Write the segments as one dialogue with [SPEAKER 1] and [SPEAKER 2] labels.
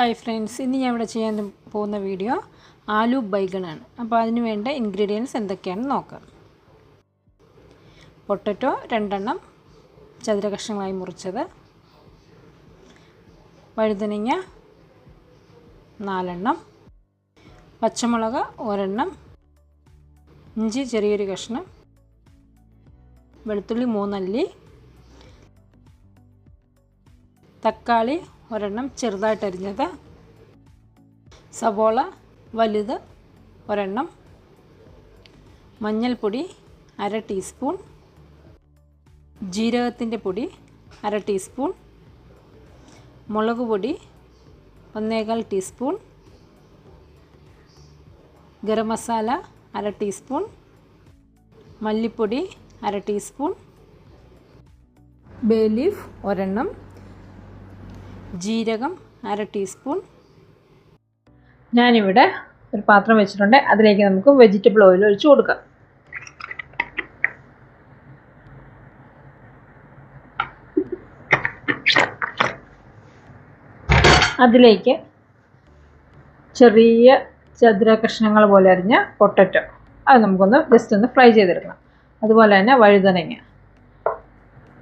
[SPEAKER 1] Hi friends, ഇന്ന് ഞാൻ ഇവിടെ ചെയ്യാൻ പോകുന്ന വീഡിയോ ആലു ബൈഗണാണ്. അപ്പോൾ അതിന് വേണ്ട ഇൻഗ്രീഡിയൻസ് എന്തൊക്കെയാണെന്ന് നോക്കാം. പൊട്ടറ്റോ 2 എണ്ണം ചതുര കഷ്ണങ്ങളായി മുറിച്ചത്, വഴുതനങ്ങ 4 എണ്ണം, പച്ചമുളക് 1 എണ്ണം, ഇഞ്ചി ചെറിയൊരു കഷ്ണം, വെളുത്തുള്ളി 3 അല്ലി, തക്കാളി 1 എണ്ണം ചെറുതായിട്ട് അരിഞ്ഞത്, സവോള വലുത് 1 എണ്ണം, മഞ്ഞൾപ്പൊടി 1/2 ടീസ്പൂൺ, ജീരകത്തിൻ്റെ പൊടി 1/2 ടീസ്പൂൺ, മുളക് പൊടി 1/4 ടീസ്പൂൺ, ഗരം മസാല 1/2 ടീസ്പൂൺ, മല്ലിപ്പൊടി 1/2 ടീസ്പൂൺ, ബേ ലീഫ് 1 എണ്ണം, ജീരകം 1/2 ടീസ്പൂൺ. ഞാനിവിടെ ഒരു പാത്രം വെച്ചിട്ടുണ്ട്. അതിലേക്ക് നമുക്ക് വെജിറ്റബിൾ ഓയിൽ ഒഴിച്ച് കൊടുക്കാം. അതിലേക്ക് ചെറിയ ചതുര കഷ്ണങ്ങൾ പോലെ അരിഞ്ഞ പൊട്ടറ്റോ അത് നമുക്കൊന്ന് ജസ്റ്റ് ഒന്ന് ഫ്രൈ ചെയ്തെടുക്കണം. അതുപോലെ തന്നെ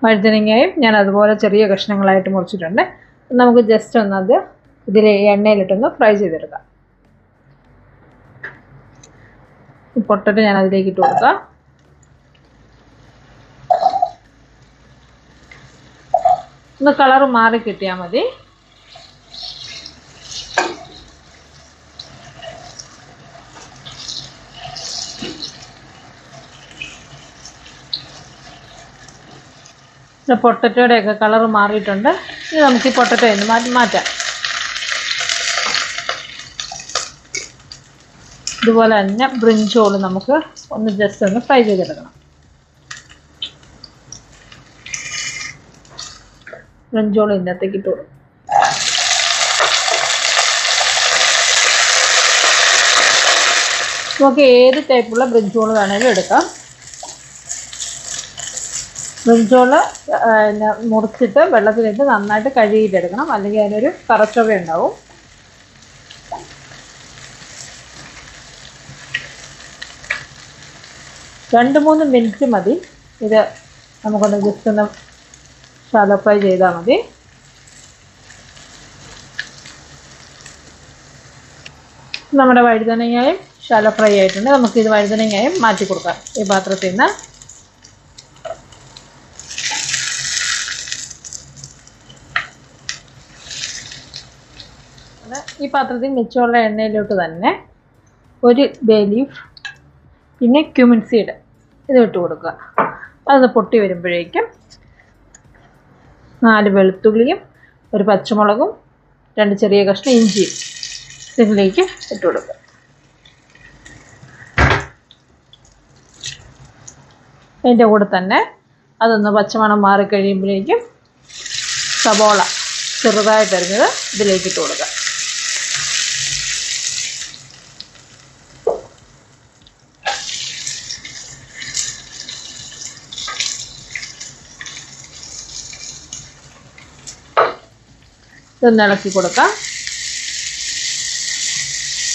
[SPEAKER 1] വഴുതനങ്ങയും ഞാൻ അതുപോലെ ചെറിയ കഷ്ണങ്ങളായിട്ട് മുറിച്ചിട്ടുണ്ട്. നമുക്ക് ജസ്റ്റ് ഒന്നത് ഇതിൽ എണ്ണയിലിട്ടൊന്ന് ഫ്രൈ ചെയ്തെടുക്കാം. പൊട്ടറ്റോ ഞാൻ അതിലേക്ക് ഇട്ട് കൊടുക്കാം. ഒന്ന് കളർ മാറി കിട്ടിയാൽ മതി. പൊട്ടറ്റോയുടെയൊക്കെ കളർ മാറിയിട്ടുണ്ട്. ഇനി നമുക്ക് ഈ പൊട്ടറ്റോ ഒന്ന് മാറ്റാം. ഇതുപോലെ തന്നെ ബ്രിഞ്ചോൾ നമുക്ക് ഒന്ന് ജസ്റ്റ് ഒന്ന് ഫ്രൈ ചെയ്തെടുക്കണം. ബ്രിഞ്ചോൾ ഇതിനകത്തേക്ക് ഇട്ട് കൊടുക്കും. നമുക്ക് ഏത് ടൈപ്പുള്ള ബ്രിഞ്ചോൾ വേണമെങ്കിലും എടുക്കാം. ബ്രിഞ്ചോൾ മുറിച്ചിട്ട് വെള്ളത്തിലിട്ട് നന്നായിട്ട് കഴുകിയിട്ടെടുക്കണം, അല്ലെങ്കിൽ അതിനൊരു കറച്ചൊവ ഉണ്ടാവും. രണ്ട് 3 മിനിറ്റ് മതി. ഇത് നമുക്കൊന്ന് ജസ്റ്റ് ഒന്ന് ഷാലോ ഫ്രൈ ചെയ്താൽ മതി. നമ്മുടെ വഴുതനങ്ങയും ഷാലോ ഫ്രൈ ആയിട്ടുണ്ട്. നമുക്കിത് വഴുതനങ്ങയും മാറ്റി കൊടുക്കാം ഈ പാത്രത്തിൽ നിന്ന്. ഈ പാത്രത്തിൽ മിച്ചമുള്ള എണ്ണയിലോട്ട് തന്നെ ഒരു ബേ ലീഫ്, പിന്നെ ക്യുമിൻ സീഡ് ഇത് ഇട്ട് കൊടുക്കുക. അത് പൊട്ടി വരുമ്പോഴേക്കും 4 വെളുത്തുള്ളിയും 1 പച്ചമുളകും 2 ചെറിയ കഷ്ണം ഇഞ്ചിയും ഇതിലേക്ക് ഇട്ട് കൊടുക്കുക. അതിൻ്റെ കൂടെ തന്നെ അതൊന്ന് പച്ചമണം മാറിക്കഴിയുമ്പോഴേക്കും സവോള ചെറുതായിട്ട് അരിഞ്ഞത് ഇതിലേക്ക് ഇട്ട് കൊടുക്കുക. ഇതൊന്ന് ഇളക്കി കൊടുക്കാം.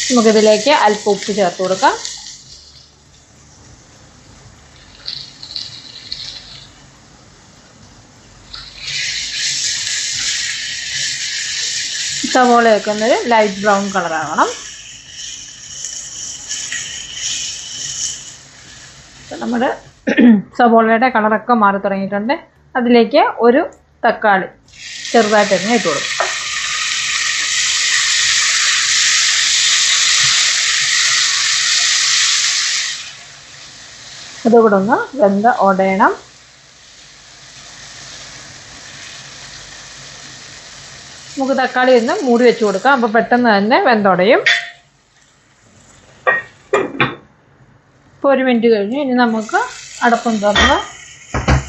[SPEAKER 1] നമുക്കിതിലേക്ക് അല്പം ഉപ്പ് ചേർത്ത് കൊടുക്കാം. സവോളയൊക്കെ ഒന്നൊരു ലൈറ്റ് ബ്രൗൺ കളറാകണം. നമ്മുടെ സവോളയുടെ കളറൊക്കെ മാറി തുടങ്ങിയിട്ടുണ്ട്. അതിലേക്ക് ഒരു തക്കാളി ചെറുതായിട്ട് തന്നെ ഇട്ട് കൊടുക്കും. അതുകൂടെ ഒന്ന് വെന്ത് ഉടയണം. നമുക്ക് തക്കാളി ഒന്ന് മൂടി വെച്ച് കൊടുക്കാം. അപ്പോൾ പെട്ടെന്ന് തന്നെ വെന്തുടയും. ഇപ്പോൾ 1 മിനിറ്റ് കഴിഞ്ഞു. ഇനി നമുക്ക് അടപ്പം തുറന്ന്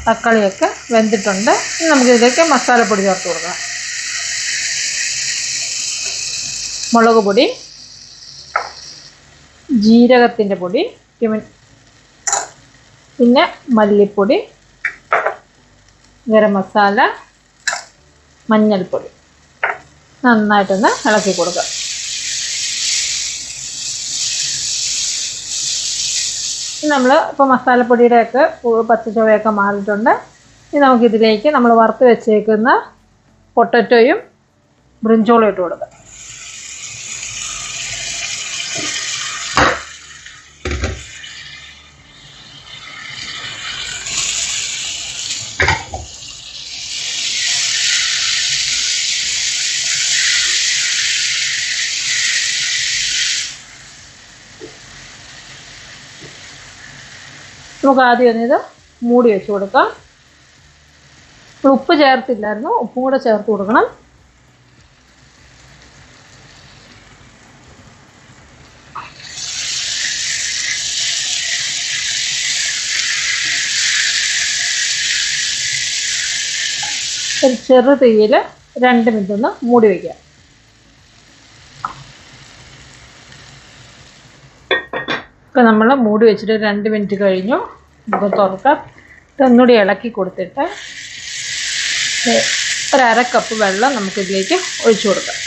[SPEAKER 1] തക്കാളിയൊക്കെ വെന്തിട്ടുണ്ട്. ഇനി നമുക്കിതിലേക്ക് മസാലപ്പൊടി ചേർത്ത് കൊടുക്കാം. മുളക് പൊടി, ജീരകത്തിൻ്റെ പൊടി, പിന്നെ മല്ലിപ്പൊടി, ഗരം മസാല, മഞ്ഞൾപ്പൊടി നന്നായിട്ടൊന്ന് ഇളക്കി കൊടുക്കുക. നമ്മൾ ഇപ്പോൾ മസാലപ്പൊടിയുടെയൊക്കെ പച്ചച്ചുവയൊക്കെ മാറിയിട്ടുണ്ട്. ഇനി നമുക്കിതിലേക്ക് നമ്മൾ വറുത്ത് വെച്ചേക്കുന്ന പൊട്ടറ്റോയും ബ്രിഞ്ചോളും ഇട്ട് കൊടുക്കുക. നമുക്ക് ആദ്യം ഒന്ന് ഇത് മൂടി വെച്ച് കൊടുക്കാം. ഉപ്പ് ചേർത്തില്ലായിരുന്നു, ഉപ്പും കൂടെ ചേർത്ത് കൊടുക്കണം. ഒരു ചെറു തീയിൽ 2 മിനിറ്റ് ഒന്ന് മൂടി വയ്ക്കുക. ഇപ്പോൾ നമ്മൾ മൂടി വെച്ചിട്ട് 2 മിനിറ്റ് കഴിഞ്ഞു. നമുക്ക് തുറക്കാം. ഇതൊന്നുകൂടി ഇളക്കി കൊടുത്തിട്ട് 1/2 കപ്പ് വെള്ളം നമുക്കിതിലേക്ക് ഒഴിച്ചു കൊടുക്കാം.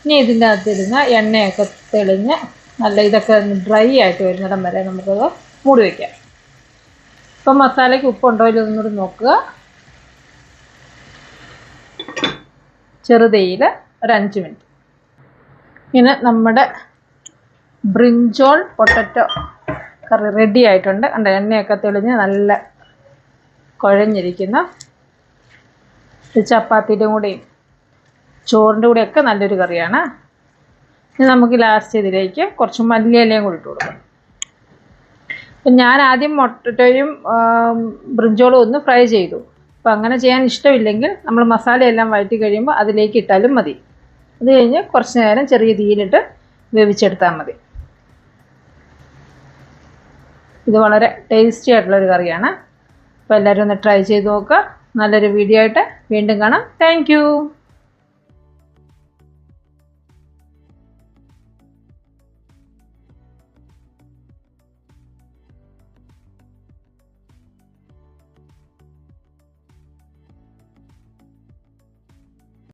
[SPEAKER 1] ഇനി ഇതിൻ്റെ അകത്തിരുന്ന് എണ്ണയൊക്കെ തെളിഞ്ഞ് നല്ല ഇതൊക്കെ ഡ്രൈ ആയിട്ട് വരുന്നിടം വരെ നമുക്കത് മൂടി വയ്ക്കാം. ഇപ്പം മസാലയ്ക്ക് ഉപ്പുണ്ടോ ഇല്ലോ ഒന്നുകൂടി നോക്കുക. ചെറുതീയിൽ ഒരു 5 മിനിറ്റ്. ഇങ്ങനെ നമ്മുടെ ബ്രിഞ്ചോൾ പൊട്ടറ്റോ കറി റെഡി ആയിട്ടുണ്ട്. കണ്ടോ, എണ്ണയൊക്കെ തെളിഞ്ഞ് നല്ല കുഴഞ്ഞിരിക്കുന്ന ചപ്പാത്തിയുടെ കൂടെയും ചോറിൻ്റെ കൂടെയൊക്കെ നല്ലൊരു കറിയാണ്. ഇനി നമുക്ക് ലാസ്റ്റ് ഇതിലേക്ക് കുറച്ച് മല്ലിയിലയും കൂടി ഇട്ട് കൊടുക്കാം. അപ്പം ഞാൻ ആദ്യം പൊട്ടറ്റോയും ബ്രിഞ്ചോളും ഒന്ന് ഫ്രൈ ചെയ്തു. അപ്പോൾ അങ്ങനെ ചെയ്യാൻ ഇഷ്ടമില്ലെങ്കിൽ നമ്മൾ മസാലയെല്ലാം വഴറ്റി കഴിയുമ്പോൾ അതിലേക്ക് ഇട്ടാലും മതി. അത് കഴിഞ്ഞ് കുറച്ച് നേരം ചെറിയ തീയിലിട്ട് വേവിച്ചെടുത്താൽ മതി. ഇത് വളരെ ടേസ്റ്റി ആയിട്ടുള്ളൊരു കറിയാണ്. അപ്പോൾ എല്ലാവരും ഒന്ന് ട്രൈ ചെയ്ത് നോക്കുക. നല്ലൊരു വീഡിയോ ആയിട്ട് വീണ്ടും കാണാം. താങ്ക്